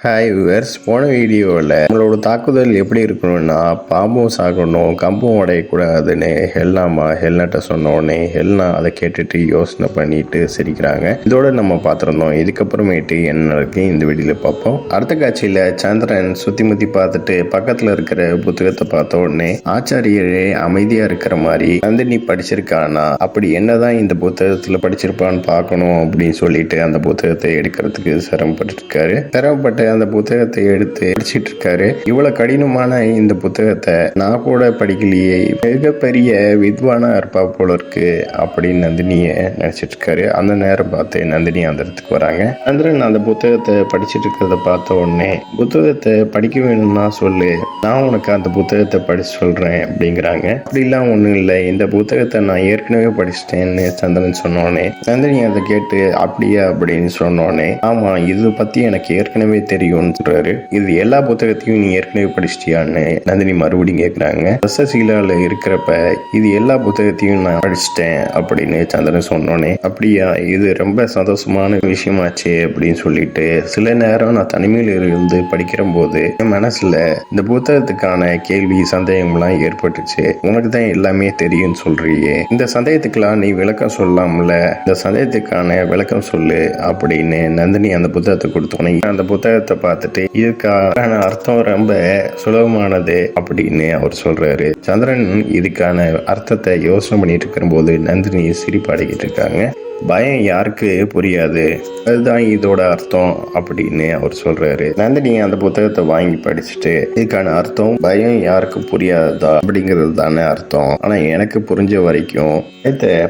Hi viewers, போன வீடியோவில் நம்மளோட தாக்குதல் எப்படி இருக்கணும்னா பாம்பும் சாகணும் கம்பும் உடையக்கூடாதுன்னு ஹெல்னாட்ட சொன்ன உடனே ஹெல்னா அதை கேட்டுட்டு யோசனை பண்ணிட்டு சிரிக்கிறாங்க. இதோட நம்ம பார்த்துருந்தோம். இதுக்கப்புறமேட்டு என்ன நடக்கு இந்த வீடியோவில் பார்ப்போம். அடுத்த காட்சியில் சந்திரன் சுற்றி முற்றி பார்த்துட்டு பக்கத்தில் இருக்கிற புத்தகத்தை பார்த்த உடனே ஆச்சாரியரே அமைதியாக இருக்கிற மாதிரி நந்தினி படிச்சிருக்கானா, அப்படி என்னதான் இந்த புத்தகத்தில் படிச்சிருப்பான்னு பார்க்கணும் அப்படின்னு சொல்லிட்டு அந்த புத்தகத்தை எடுக்கிறதுக்கு சிரமப்பட்டு அந்த புத்தகத்தை எடுத்து படிச்சிட்டு இருக்காரு. இவ்வளவு கடினமான இந்த புத்தகத்தை நான் கூட படிக்கலையே, மிகப்பெரிய வித்வானா இருப்பா போல இருக்கு அப்படின்னு நந்தினிய நினைச்சிட்டு இருக்காரு. அந்த நேரம் பார்த்து நந்தினி அந்த இடத்துக்கு வராங்க. சந்திரன் அந்த புத்தகத்தை படிச்சிட்டு இருக்கிறத பார்த்த உடனே, புத்தகத்தை படிக்க வேணும்னா சொல்லு, நான் உனக்கு அந்த புத்தகத்தை படிச்சு சொல்றேன் அப்படிங்கிறாங்க. அப்படிலாம் ஒண்ணும் இல்லை, இந்த புத்தகத்தை நான் ஏற்கனவே படிச்சிட்டேன்னு சந்திரன் சொன்னோடனே நந்தினி அதை கேட்டு அப்படியா அப்படின்னு சொன்னோடனே, ஆமா இது பத்தி எனக்கு ஏற்கனவே தெரியும் சொல்றாரு. இது எல்லா புத்தகத்தையும் நீ ஏற்கனவே படிச்சிட்டியான்னு நந்தினி மறுபடியும் கேட்கிறாங்க. ரசசீலால இருக்கிறப்ப இது எல்லா புத்தகத்தையும் நான் படிச்சிட்டேன் அப்படின்னு சந்திரன் சொன்னோன்னே, அப்படியா இது ரொம்ப சந்தோஷமான விஷயமாச்சு அப்படின்னு சொல்லிட்டு, சில நேரம் நான் தனிமையில் இருந்து படிக்கிற போது என் மனசுல இந்த புத்தகத்துக்கான கேள்வி சந்தேகம்லாம் ஏற்பட்டுச்சு. உனக்கு தான் எல்லாமே தெரியும் சொல்றியே, இந்த சந்தேகத்துக்கெல்லாம் நீ விளக்கம் சொல்லலாம்ல, இந்த சந்தேகத்துக்கான விளக்கம் சொல்லு அப்படின்னு நந்தினி அந்த புத்தகத்தை கொடுத்தோன்னே அந்த புத்தகத்தை பார்த்துட்டு இதுக்கான அர்த்தம் ரொம்ப சுலபமானது அப்படின்னு அவர் சொல்றாரு. சந்திரன் இதுக்கான அர்த்தத்தை யோசனை பண்ணிட்டு இருக்கிற போது நந்தினி சிரிப்பாடிக்கிட்டு இருக்காங்க. பயம் யாருக்கு புரியாது, அதுதான் இதோட அர்த்தம் அப்படின்னு அவர் சொல்றாரு. நந்தினி அந்த புத்தகத்தை வாங்கி படிச்சுட்டு, இதுக்கான அர்த்தம் பயம் யாருக்கு புரியாததா அப்படிங்கிறது தானே அர்த்தம். ஆனா எனக்கு புரிஞ்ச வரைக்கும்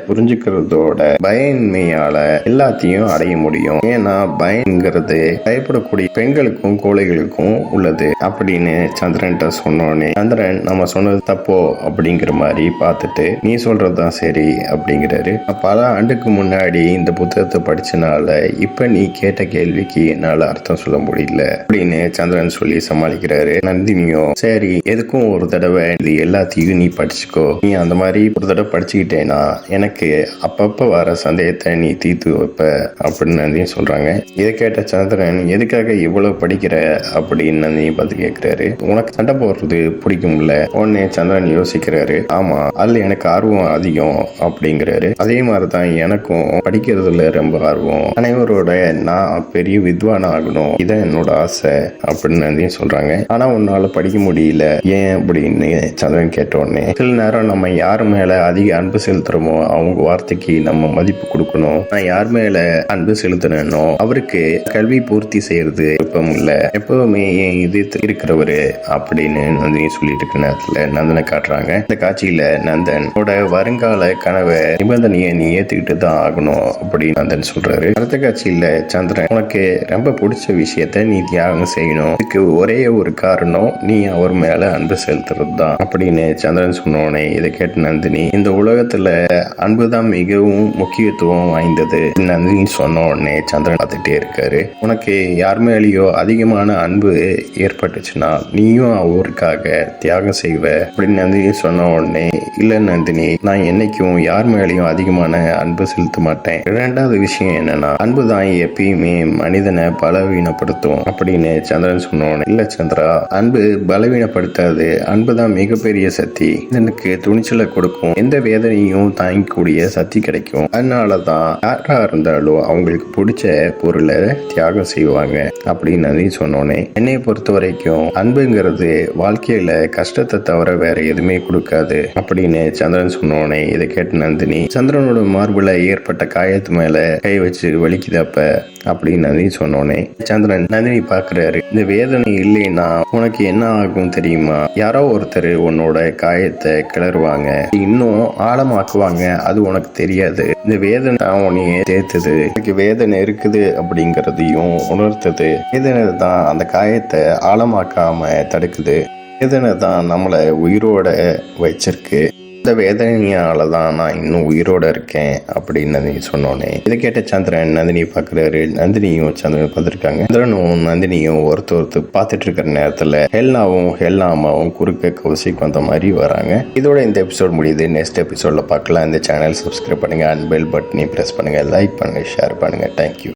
புரிஞ்சுக்கிறதோட பயன்மையால எல்லாத்தையும் அடைய முடியும். ஏன்னா பயங்கிறது பயப்படக்கூடிய பெண்களுக்கும் கோழைகளுக்கும் உள்ளது அப்படின்னு சந்திரன்ட்ட சொன்னோடனே, சந்திரன் நம்ம சொன்னது தப்போ அப்படிங்கிற மாதிரி பார்த்துட்டு, நீ சொல்றதுதான் சரி அப்படிங்கிறாரு. பல ஆண்டுக்கு முன்னாடி இந்த புத்தகத்தை படிச்சனால இப்ப நீ கேட்ட கேள்விக்கு என்னால அர்த்தம் சொல்ல முடியல அப்படின்னு சந்திரன் சொல்லி சமாளிக்கிறாரு. நந்தினியும் சரி, எதுக்கும் ஒரு தடவை இது எல்லாத்தையும் நீ படிச்சுக்கோ, நீ அந்த மாதிரி ஒரு தடவை படிச்சுக்கிட்டேனா எனக்கு அப்பப்ப வர சந்தேகத்தை நீ தீர்த்து வைப்ப அப்படின்னு நந்தினி சொல்றாங்க. இதை கேட்ட சந்திரன், எதுக்காக இவ்வளவு படிக்கிற அப்படின்னு நந்தினி பார்த்து கேட்கிறாரு. உனக்கு சண்டை போடுறது பிடிக்கும்ல? உடனே சந்திரன் யோசிக்கிறாரு. ஆமா, அதுல எனக்கு ஆர்வம் அதிகம் அப்படிங்கிறாரு. அதே மாதிரிதான் எனக்கும் படிக்கிறதுல ரொம்ப ஆர்வம், அனைவரோட நான் பெரிய வித்வான் ஆகணும், இதான் என்னோட ஆசை அப்படின்னு நந்தினி சொல்றாங்க. ஆனா உன்னால படிக்க முடியல, ஏன் அப்படின்னு சந்திரன் கேட்ட உடனே, சில நேரம் நம்ம யார் மேல அதிக அன்பு செலுத்துறோமோ அவங்க வார்த்தைக்கு நம்ம மதிப்பு கொடுக்கணும். நான் யார் மேல அன்பு செலுத்தணும் அவருக்கு கல்வி பூர்த்தி செய்யறது விருப்பம் இல்ல, எப்பவுமே என் இது இருக்கிறவரு அப்படின்னு நந்தினி சொல்லிட்டு இருக்க நேரத்துல நந்தனை காட்டுறாங்க. இந்த காட்சியில நந்தனோட வருங்கால கனவை நிபந்தனையை நீ ஏத்துக்கிட்டு தான் ஆகணும் அப்படின்னு நந்தன் சொல்றாரு. அடுத்த காட்சியில சந்திரன், உனக்கு ரொம்ப பிடிச்ச விஷயத்த நீ தியாகம் செய்யணும், இதுக்கு ஒரே ஒரு காரணம், நீ அவர் மேல அன்பு செலுத்துறது தான் அப்படின்னு சந்திரன் சொன்னோடனே இதை கேட்டு நந்தினி, இந்த உலகத்துல அன்புதான் மிகவும் முக்கியத்துவம் வாய்ந்தது நந்தினி சொன்ன உடனே சந்திரன் பார்த்துட்டே இருக்காரு. உனக்கு யார் மேலேயோ அதிகமான அன்பு ஏற்பட்டுச்சுன்னா நீயும் அவருக்காக தியாகம் செய்வ அப்படின்னு நந்தினி சொன்ன உடனே, இல்ல நந்தினி, நான் என்னைக்கும் யார் மேலேயும் அதிகமான அன்பு செலுத்த மாட்டேன். இரண்டாவது விஷயம் என்னன்னா, அன்புதான் எப்பயுமே மனிதனை பலவீனப்படுத்தும் அப்படின்னு சந்திரன் சொன்னோன்னு, இல்ல சந்திரா, அன்பு பலவீனப்படுத்தாது, அன்புதான் மிகப்பெரிய சக்தி, எனக்கு துணிச்சலை கொடுக்கும், எந்த வேதனையும் தாங்கக்கூடிய சக்தி கிடைக்கும். அதனாலதான் யாரா இருந்தாலும் அவங்களுக்கு பிடிச்ச பொருளை தியாகம் செய்வாங்க அப்படின்னு நந்தினி சொன்னோன்னே, என்னை பொறுத்த வரைக்கும் அன்புங்கிறது வாழ்க்கையில கஷ்டத்தை தவிர வேற எதுவுமே கொடுக்காது அப்படின்னு சந்திரன் சொன்னோன்னே இதை கேட்டு நந்தினி, சந்திரனோட மார்புல ஏற்பட்ட காயத்து மேல கை வச்சு வலிக்குதப்ப அப்படின்னு நந்தினி சொன்னோன்னே சந்திரன் நந்தினி பாக்குறாரு. இந்த வேதனை இல்லைன்னா உனக்கு என்ன ஆகும் தெரியுமா? யாரோ ஒருத்தர் உன்னோட காயத்தை கிளறுவாங்க, இன்னும் ஆழமாக்குவாங்க, அது உனக்கு தெரியாது. இந்த வேதனை தான் உன்னையே சேர்த்தது, எனக்கு வேதனை இருக்குது அப்படிங்கறதையும் உணர்த்தது. வேதனை தான் அந்த காயத்தை ஆழமாக்காம தடுக்குது, வேதனை தான் நம்மளை உயிரோட வச்சிருக்கு, இந்த வேதனையால தான் நான் இன்னும் உயிரோட இருக்கேன் அப்படின்னு நந்தினி சொன்னோன்னே இதை கேட்ட சந்திரன் நந்தினி பாக்குறாரு. நந்தினியும் சந்திரன் பார்த்துருக்காங்க. சந்திரனும் நந்தினியும் ஒருத்தர் பார்த்துட்டு இருக்கிற நேரத்துல ஹெல்னா அம்மாவும் குறுக்க கௌசிக் வந்த மாதிரி வராங்க. இதோட இந்த எபிசோட் முடியுது. நெக்ஸ்ட் எபிசோட்ல பார்க்கலாம். இந்த சேனல் சப்ஸ்கிரைப் பண்ணுங்க, அண்ட் பெல் பட்டனை பிரஸ் பண்ணுங்க, லைக் பண்ணுங்க, ஷேர் பண்ணுங்க. தேங்க்யூ.